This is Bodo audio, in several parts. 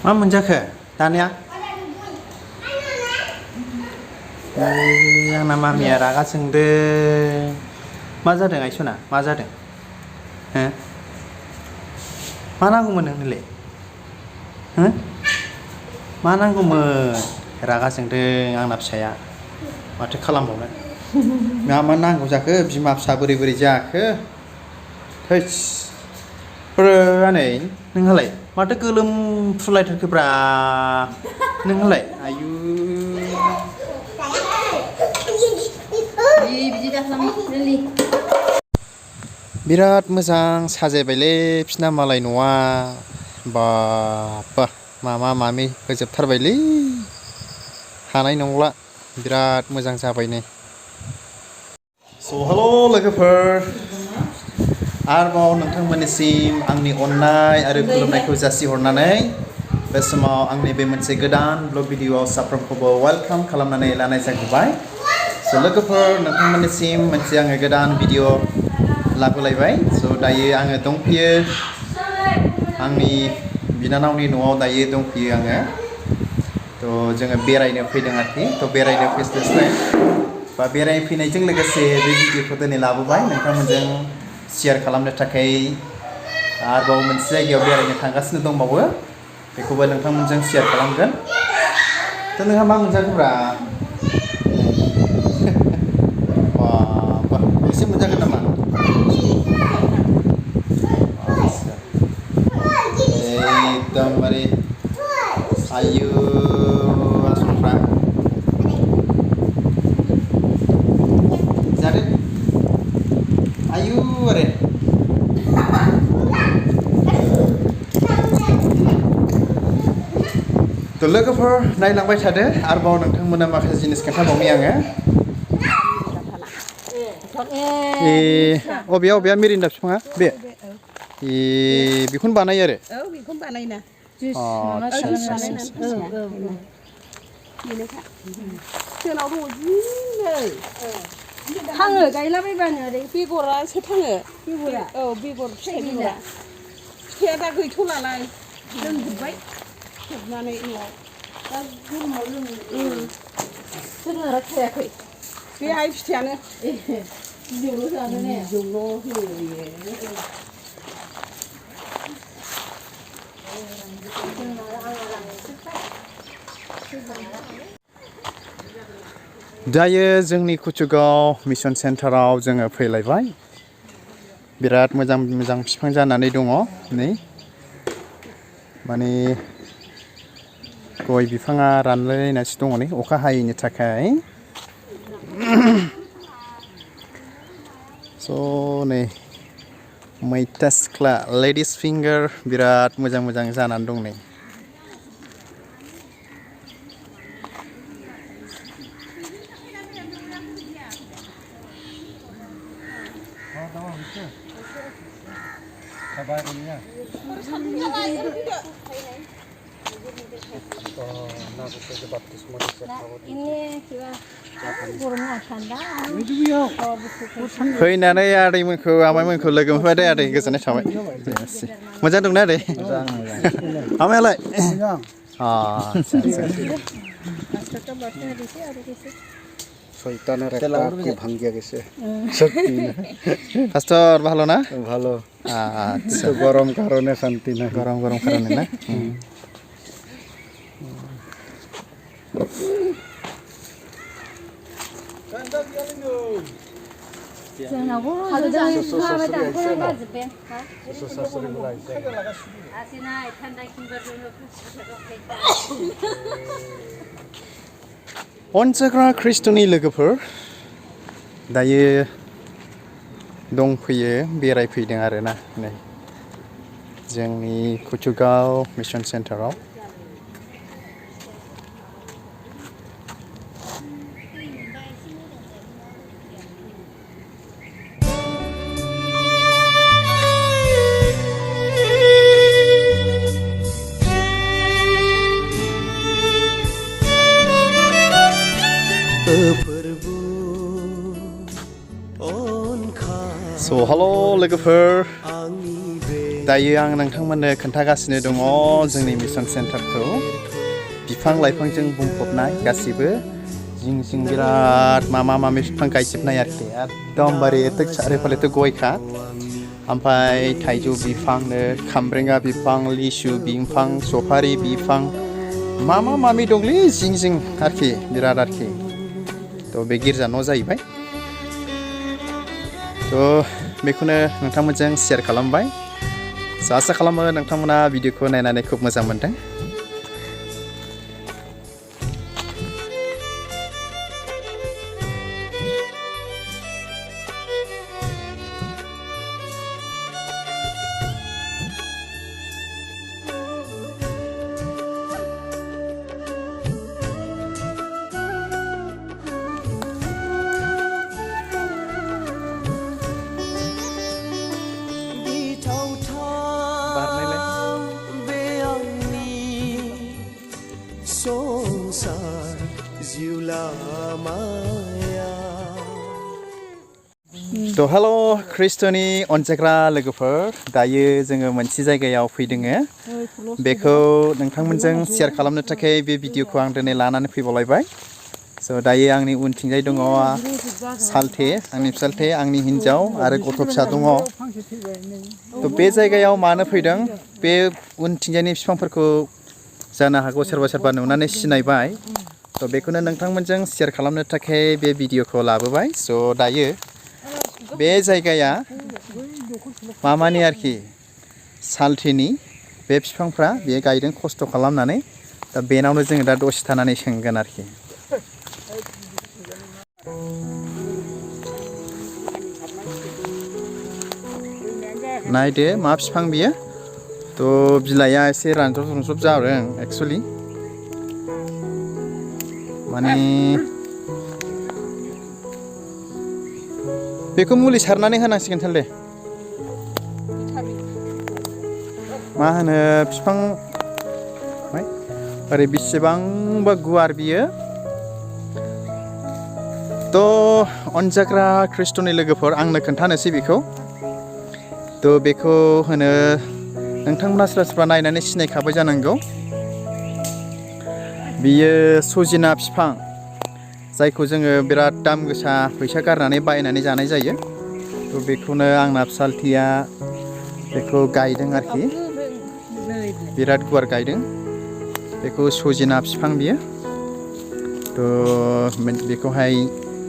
मा मोनजाखो दानिया आंना मामिया रागा जोंदों मा जादों आइसना मा जादों हो मा नांगौमोन नोंनोलाय हो मा नांगौमोन रागा जोंदों आंना फिसाया माथो खालामबावनो मा नांगौ जाखो बिमा फिसा बोरै बोरै जाखो थैस आनै नोंहालाय माथो गोलोमफ्रुलायथारखोब्रा नोंहालाय आयु बिराद मोजां साजायबायलै बिसिना मालाय न'आ बाबा मामा मामि होजोबथारबायलै हानाय नंला बिराद मोजां जाबाय नै स' हेल' लोगोफोर आरोबाव नोंथांमोननिसिम आंनि अननाय आरो खुलुमनायखौ जासिहरनानै बे समाव आंनि बे मोनसे गोदान ब्लग भिडिअ'आव साफ्रोमखौबो वेलकाम खालामनानै लानाय जाहैबाय स' लोगोफोर नोंथांमोननिसिम मोनसे आङो गोदान भिडिअ' लाबोलायबाय स' दायो आङो दंफैयो आंनि बिनानावनि न'आव दायो दंफैयो आङो थ' जोङो बेरायनो फैदों आरोखि थ' बेरायनो फैस्लायस्लाय बा बेरायफैनायजों लोगोसे बे भिडिअ'खौ दिनै लाबोबाय नोंथांमोनजों शेयार खालामनो थाखाय आरोबाव मोनसे जायगायाव बेरायनो थांगासिनो दंबावो बेखौबो नोंथांमोनजों शेयार खालामगोन थ' नोंहा मा मोनजाखोब्रा बाबा एसे मोनजागोन नामा एकदमबारे आयु आसलफ्रा जादो आयु आरे थ' लोगोफोर नायलांबाय थादो आरोबाव नोंथांमोना माखासे जिनिस खोन्थाबावनि आङो अबेया अबेया मिरिन्दा बिफाङा बे बेखौनो बानायो आरो औ बेखौनो बानायना सोनाव दङ जिनै थाङो गायलाबायबानो ओरै बेगरासो थाङो बेगरा औ बेगर फिथाइ बेगरा फिथाइया दा गैथ'लालाय लोंजोब्बाय खेबनानै न'आव दा गरमाव लोङो जोगोनारा थायाखै बे आइ फिथाइयानो बिजौल' जानो ने बिजौल' होयो दायो जोंनि कुचुगाव मिशन सेन्टाराव जोङो फैलायबाय बिराद मोजां मोजां बिफां जानानै दङ नै माने गय बिफाङा रानलायलायनासो दङ नै अखा हायैनि थाखाय स' नै मैथा सिख्ला लेडिस फिंगार बिराद मोजां मोजां जानानै दं नै फैनानै आदैमोनखौ आमाइमोनखौ लोगो मोनबाय दे आदै गोजोननाय थाबाय मोजां दंना आदै आमायालाय পাস্টর ভালো না ভালো আচ্ছা গরম কারণে শান্তি না গরম গরম কারণে না अनजाग्रा ख्रिस्ट'नि लोगोफोर दायो दंफैयो बेरायफैदों आरोना नै जोंनि कुचुगाव मिशन सेन्टाराव So hello लोगोफोर दायो आं नोंथांमोननो खोन्थागासिनो दङ जोंनि मिशन सेन्टारखौ बिफां लाइफांजों बुंफबनाय गासिबो जिं जिं बिराद मामि बिफां गायजोबनाय आरोखि एकदमबारे चारिफालेथ' गयखा ओमफ्राय थाइजौ बिफांनो खामब्रेंगा बिफां लिसु बिफां सफारि बिफां मामि दंलै जिं जिं आरोखि बिराद आरोखि थ' बे गिर्जा न' जाहैबाय थ' बेखौनो नोंथांमोनजों शेयार खालामबाय आसा खालामो नोंथांमोना भिडिअखौ नायनानै खोब मोजां मोनदों थ' हेल' ख्रिस्ट'नि अनजाग्रा लोगोफोर दायो जोङो मोनसे जायगायाव फैदों बेखौ नोंथांमोनजों शेयार खालामनो थाखाय बे भिडिअखौ आं दिनै लानानै फैबावलायबाय स' दायो आंनि उनथिंजाय दङ सालथे आंनि फिसालथे आंनि हिन्जाव आरो गथ' फिसा दङ थ' बे जायगायाव मानो फैदों बे उनथिंजायनि बिफांफोरखौ जानो हागौ सोरबा नुनानै सिनायबाय थ' बेखौनो नोंथांमोनजों शेयार खालामनो थाखाय बे भिडिअखौ लाबोबाय स' दायो बे जायगाया मामानि आरोखि सालथेनि बे बिफांफ्रा बे गायदों खस्थ' खालामनानै दा बेनावनो जोङो दा दसे थानानै सोंगोन आरोखि नायदो मा बिफां बियो थ' बिलाइया एसे रानज्रब जादों एक्सुवेलि माने बेखौ मुलि सारनानै होनांसिगोन सालथे मा होनो बिफां ओरै बेसेबांबा गुवार बियो थ' अनजाग्रा ख्रिस्ट'नि लोगोफोर आंनो खोन्थानोसै बेखौ थ' बेखौ होनो नोंथांमोना सोरबा नायनानै सिनायखाबाय जानांगौ बियो सजिना बिफां जायखौ जोङो बिराद दाम गोसा फैसा गारनानै बायनानै जानाय जायो थ' बेखौनो आंना फिसालथिया बेखौ गायदों आरोखि बिराद गुवार गायदों बेखौ सजिना बिफां बियो थ' बेखौहाय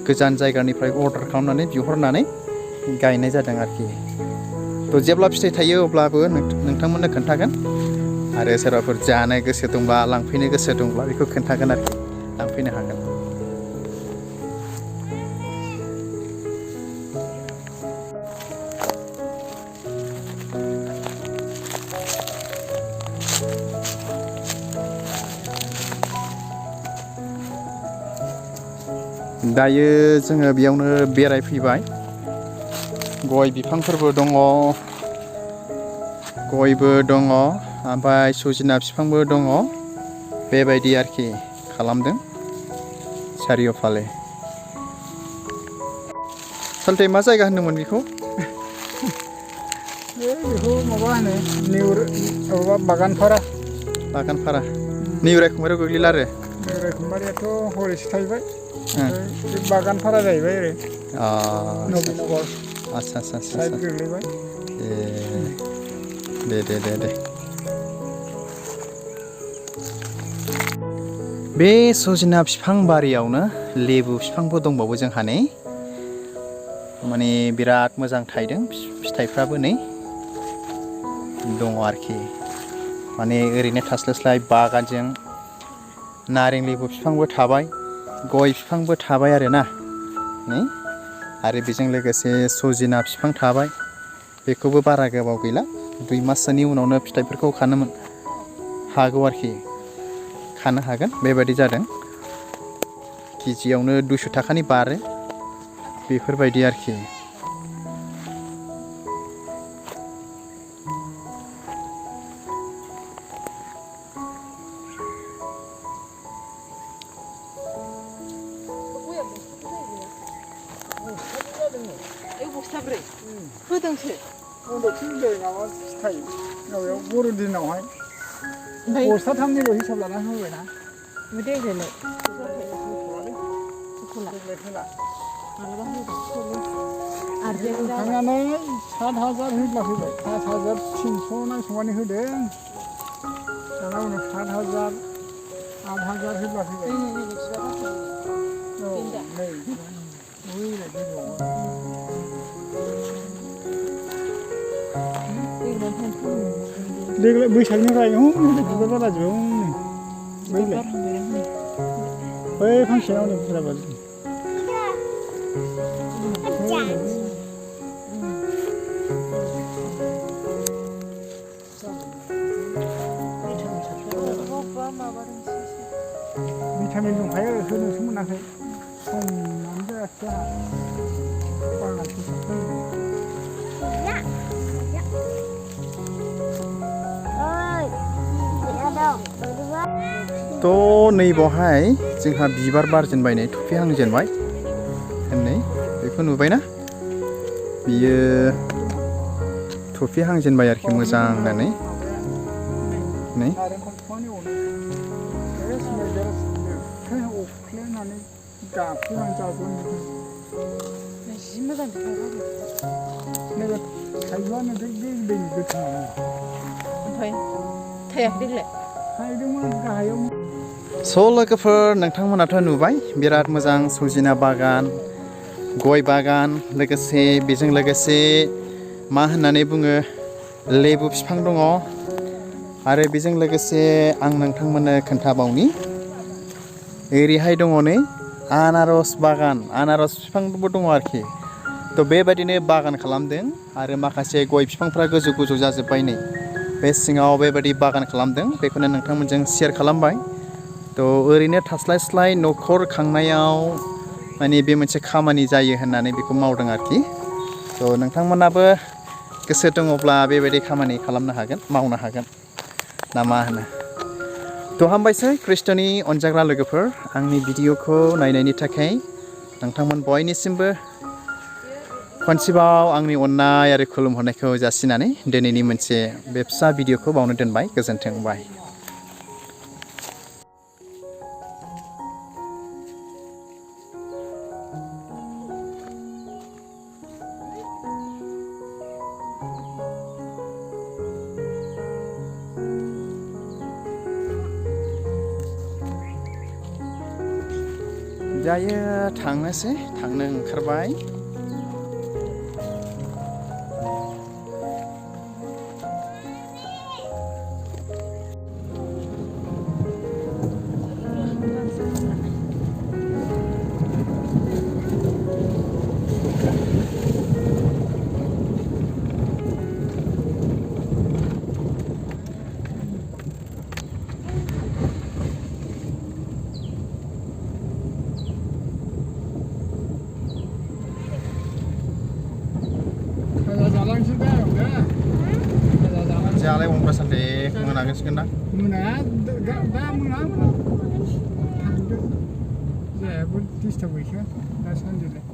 गोजान जायगानिफ्राय अर्डार खालामनानै बिहरनानै गायनाय जादों आरोखि थ' जेब्ला फिथाइ थायो अब्लाबो नोंथांमोननो खोन्थागोन आरो सोरबाफोर जानो गोसो दंब्ला लांफैनो गोसो दंब्ला बेखौ खोन्थागोन आरोखि लांफैनो हागोन दायो जोङो बेयावनो बेरायफैबाय गय बिफांफोरबो दङ गयबो दङ ओमफ्राय सजिना बिफांबो दङ बेबायदि आरोखि खालामदों सारिय'फाले सालथे मा जायगा होनदोंमोन बेखौ माबा होनो निउर बागानफारा निउराय खुंमारियाव गोग्लैला आरो निउराय खुंमारियाथ' हरैसो थाहैबाय बे बागानफारा जाहैबाय आरो नबीनगर आच्छा साइड गोग्लैबाय दे बे सजिना बिफां बारियावनो लेबु बिफांबो दंबावो जोंहा नै माने बिराद मोजां थायदों फिथाइफ्राबो नै दङ आरोखि माने ओरैनो थास्लायस्लाय बागानजों नारें लेबु बिफांबो थाबाय गय बिफांबो थाबाय आरोना नै आरो बेजों लोगोसे सजिना बिफां थाबाय बेखौबो बारा गोबाव गैला 2 माससोनि उनावनो फिथाइफोरखौ खानो हागौ आरोखि खानो हागोन बेबायदि जादों केजियावनो 200 थाखानि बारो बेफोरबायदि आरोखि बस्थाब्रै होदोंसो बड'थिं दै माबा फिथाइ माबायाव बर' दिनावहाय ओमफ्राय बस्थाथामनिल' हिसाब लाना होबायना देग्लायलाय देग्लाय होला मालाबा होगोन आरो थांनानै 7,000 होब्ला फैबाय 5,300 नांसमानि होदों दाना उनाव 7,000 8,000 होब्ला फैबाय देग्लाय बैसागनिफ्राय बिबार बाराजोबो बैलाय बै फांसेयाव नै बुरजा बारदों भिटामिन दंखायो होनोसो मोनाखै समानो जायाखै थ' नैबावहाय जोंहा बिबार बारजेनबाय नै थुफिहांजेनबाय नै बेखौ नुबायना बियो थुफिहांजेनबाय आरोखि मोजांनो नै ओमफ्राय थायाखै देग्लाय स' लोगोफोर नोंथांमोनाथ' नुबाय बिराद मोजां सजिना बागान गय बागान लोगोसे बेजों लोगोसे मा होननानै बुङो लेबु बिफां दङ आरो बेजों लोगोसे आं नोंथांमोननो खोन्थाबावनि ओरैहाय दङ नै आनारस बागान आनारस बिफांबो दङ आरोखि थ' बेबायदिनो बागान खालामदों आरो माखासे गय बिफांफ्रा गोजौ गोजौ जाजोब्बाय नै बे सिङाव बेबायदि बागान खालामदों बेखौनो नोंथांमोनजों शेयार खालामबाय थ' ओरैनो थास्लायस्लाय न'खर खांनायाव माने बे मोनसे खामानि जायो होननानै बेखौ मावदों आरोखि थ' नोंथांमोनाबो गोसो दङब्ला बेबायदि खामानि खालामनो हागोन मावनो हागोन ना मा होनो थ' हामबायसै खृष्टनि अनजाग्रा लोगोफोर आंनि भिडिअखौ नायनायनि थाखाय नोंथांमोन बयनिसिमबो खनसेबाव आंनि अननाय आरो खुलुमहरनायखौ जासिनानै दिनैनि मोनसे बे फिसा भिडिअखौ बावनो दोनबाय गोजोन्थों बाय दायो थांनोसै थांनो ओंखारबाय जालाय अमब्रा सान्दे मोनागोनसिगोन ना मोना दा मोना थांदो जेबो डिस्टार्ब गैखाया दा सानजौलाय